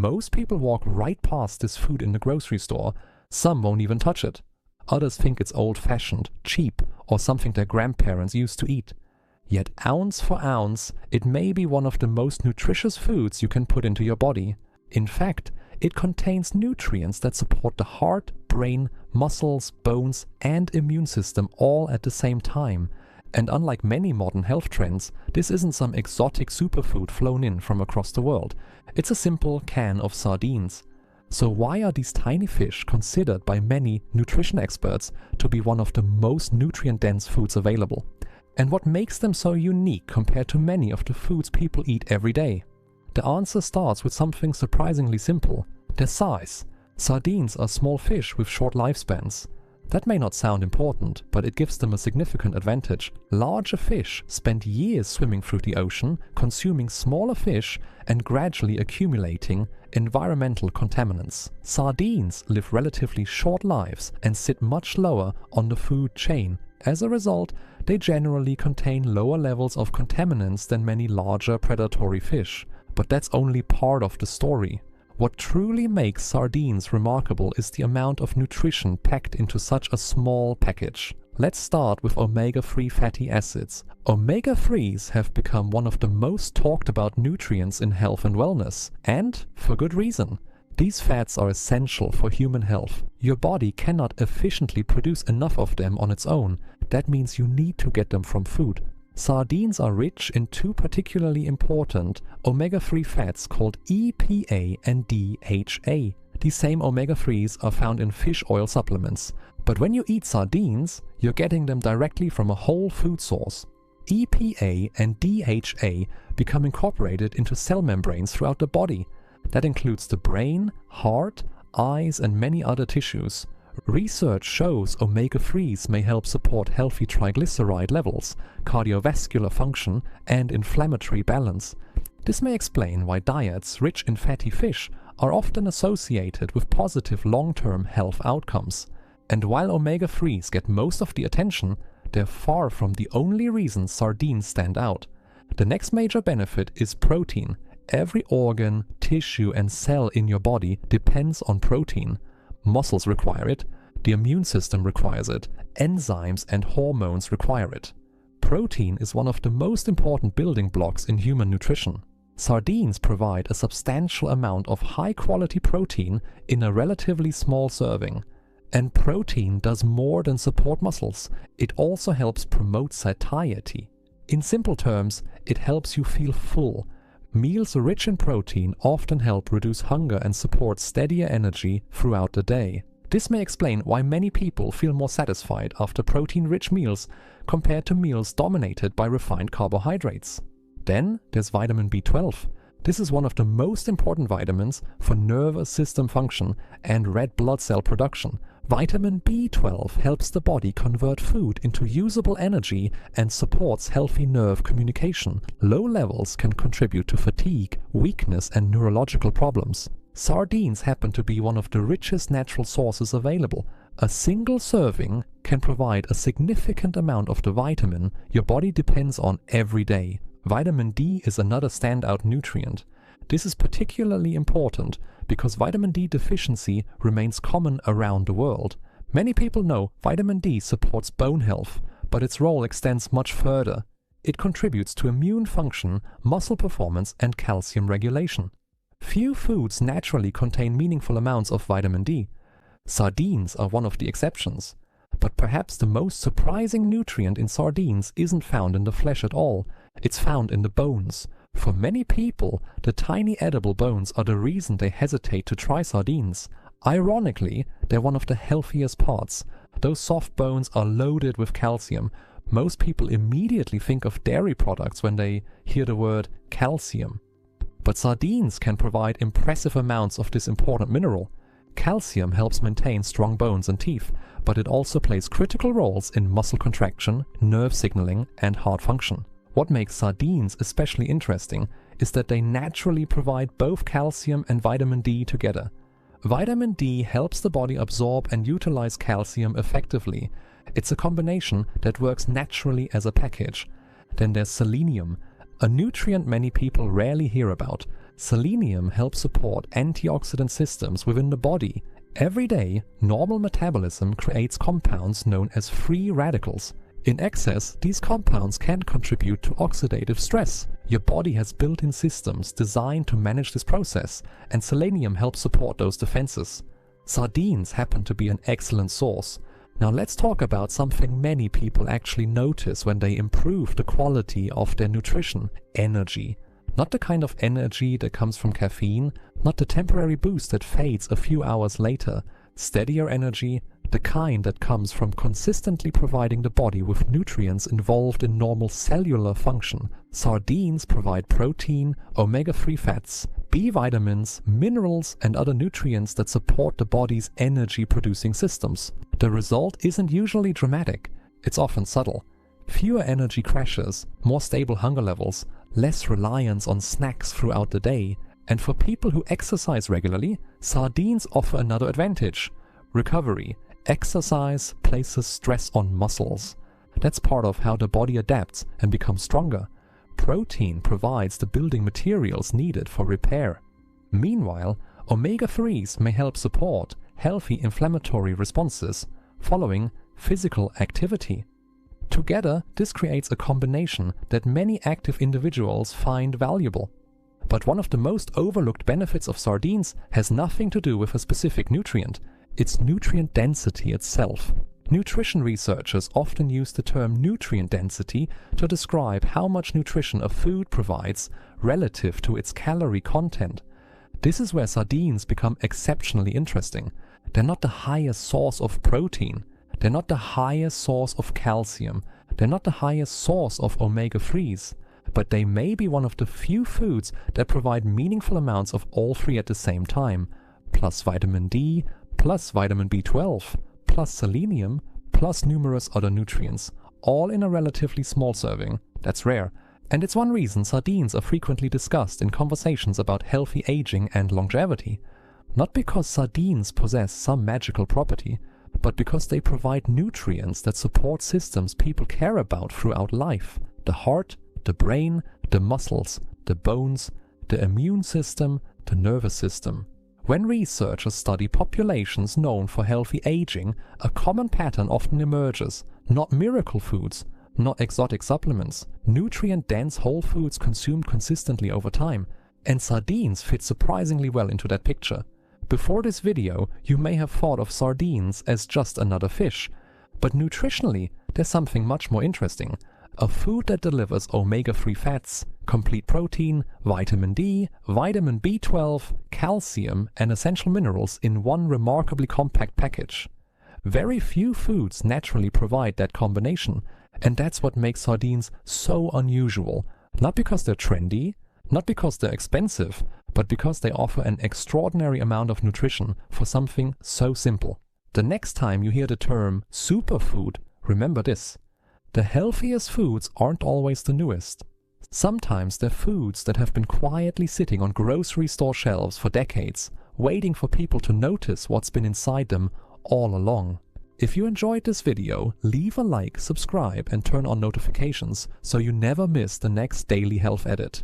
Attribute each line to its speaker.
Speaker 1: Most people walk right past this food in the grocery store. Some won't even touch it. Others think it's old-fashioned, cheap, or something their grandparents used to eat. Yet ounce for ounce, it may be one of the most nutritious foods you can put into your body. In fact, it contains nutrients that support the heart, brain, muscles, bones, and immune system all at the same time. And unlike many modern health trends, this isn't some exotic superfood flown in from across the world. It's a simple can of sardines. So why are these tiny fish considered by many nutrition experts to be one of the most nutrient-dense foods available? And what makes them so unique compared to many of the foods people eat every day? The answer starts with something surprisingly simple: their size. Sardines are small fish with short lifespans. That may not sound important, but it gives them a significant advantage. Larger fish spend years swimming through the ocean, consuming smaller fish and gradually accumulating environmental contaminants. Sardines live relatively short lives and sit much lower on the food chain. As a result, they generally contain lower levels of contaminants than many larger predatory fish. But that's only part of the story. What truly makes sardines remarkable is the amount of nutrition packed into such a small package. Let's start with omega-3 fatty acids. Omega-3s have become one of the most talked about nutrients in health and wellness, and for good reason. These fats are essential for human health. Your body cannot efficiently produce enough of them on its own. That means you need to get them from food. Sardines are rich in two particularly important omega-3 fats called EPA and DHA. These same omega-3s are found in fish oil supplements. But when you eat sardines, you're getting them directly from a whole food source. EPA and DHA become incorporated into cell membranes throughout the body. That includes the brain, heart, eyes, and many other tissues. Research shows omega-3s may help support healthy triglyceride levels, cardiovascular function, and inflammatory balance. This may explain why diets rich in fatty fish are often associated with positive long-term health outcomes. And while omega-3s get most of the attention, they're far from the only reason sardines stand out. The next major benefit is protein. Every organ, tissue, and cell in your body depends on protein. Muscles require it, the immune system requires it, enzymes and hormones require it. Protein is one of the most important building blocks in human nutrition. Sardines provide a substantial amount of high-quality protein in a relatively small serving. And protein does more than support muscles. It also helps promote satiety. In simple terms, it helps you feel full. Meals rich in protein often help reduce hunger and support steadier energy throughout the day. This may explain why many people feel more satisfied after protein-rich meals compared to meals dominated by refined carbohydrates. Then there's vitamin B12. This is one of the most important vitamins for nervous system function and red blood cell production. Vitamin B12 helps the body convert food into usable energy and supports healthy nerve communication. Low levels can contribute to fatigue, weakness, and neurological problems. Sardines happen to be one of the richest natural sources available. A single serving can provide a significant amount of the vitamin your body depends on every day. Vitamin D is another standout nutrient. This is particularly important because vitamin D deficiency remains common around the world. Many people know vitamin D supports bone health, but its role extends much further. It contributes to immune function, muscle performance, and calcium regulation. Few foods naturally contain meaningful amounts of vitamin D. Sardines are one of the exceptions. But perhaps the most surprising nutrient in sardines isn't found in the flesh at all. It's found in the bones. For many people, the tiny edible bones are the reason they hesitate to try sardines. Ironically, they're one of the healthiest parts. Those soft bones are loaded with calcium. Most people immediately think of dairy products when they hear the word calcium. But sardines can provide impressive amounts of this important mineral. Calcium helps maintain strong bones and teeth, but it also plays critical roles in muscle contraction, nerve signaling, and heart function. What makes sardines especially interesting is that they naturally provide both calcium and vitamin D together. Vitamin D helps the body absorb and utilize calcium effectively. It's a combination that works naturally as a package. Then there's selenium, a nutrient many people rarely hear about. Selenium helps support antioxidant systems within the body. Every day, normal metabolism creates compounds known as free radicals. In excess, these compounds can contribute to oxidative stress. Your body has built-in systems designed to manage this process, and selenium helps support those defenses. Sardines happen to be an excellent source. Now let's talk about something many people actually notice when they improve the quality of their nutrition: energy. Not the kind of energy that comes from caffeine, not the temporary boost that fades a few hours later. Steadier energy, the kind that comes from consistently providing the body with nutrients involved in normal cellular function. Sardines provide protein, omega-3 fats, B vitamins, minerals, and other nutrients that support the body's energy-producing systems. The result isn't usually dramatic. It's often subtle. Fewer energy crashes, more stable hunger levels, less reliance on snacks throughout the day. And for people who exercise regularly, sardines offer another advantage: recovery. Exercise places stress on muscles. That's part of how the body adapts and becomes stronger. Protein provides the building materials needed for repair. Meanwhile, omega-3s may help support healthy inflammatory responses following physical activity. Together, this creates a combination that many active individuals find valuable. But one of the most overlooked benefits of sardines has nothing to do with a specific nutrient. It's nutrient density itself. Nutrition researchers often use the term nutrient density to describe how much nutrition a food provides relative to its calorie content. This is where sardines become exceptionally interesting. They're not the highest source of protein. They're not the highest source of calcium. They're not the highest source of omega-3s. But they may be one of the few foods that provide meaningful amounts of all three at the same time, plus vitamin D, plus vitamin B12, plus selenium, plus numerous other nutrients, all in a relatively small serving. That's rare. And it's one reason sardines are frequently discussed in conversations about healthy aging and longevity. Not because sardines possess some magical property, but because they provide nutrients that support systems people care about throughout life: the heart, the brain, the muscles, the bones, the immune system, the nervous system. When researchers study populations known for healthy aging, a common pattern often emerges: not miracle foods, not exotic supplements, nutrient-dense whole foods consumed consistently over time. And sardines fit surprisingly well into that picture. Before this video, you may have thought of sardines as just another fish. But nutritionally, there's something much more interesting. A food that delivers omega-3 fats, complete protein, vitamin D, vitamin B12, calcium, and essential minerals in one remarkably compact package. Very few foods naturally provide that combination, and that's what makes sardines so unusual. Not because they're trendy, not because they're expensive, but because they offer an extraordinary amount of nutrition for something so simple. The next time you hear the term superfood, remember this: the healthiest foods aren't always the newest. Sometimes they're foods that have been quietly sitting on grocery store shelves for decades, waiting for people to notice what's been inside them all along. If you enjoyed this video, leave a like, subscribe, and turn on notifications so you never miss the next daily health edit.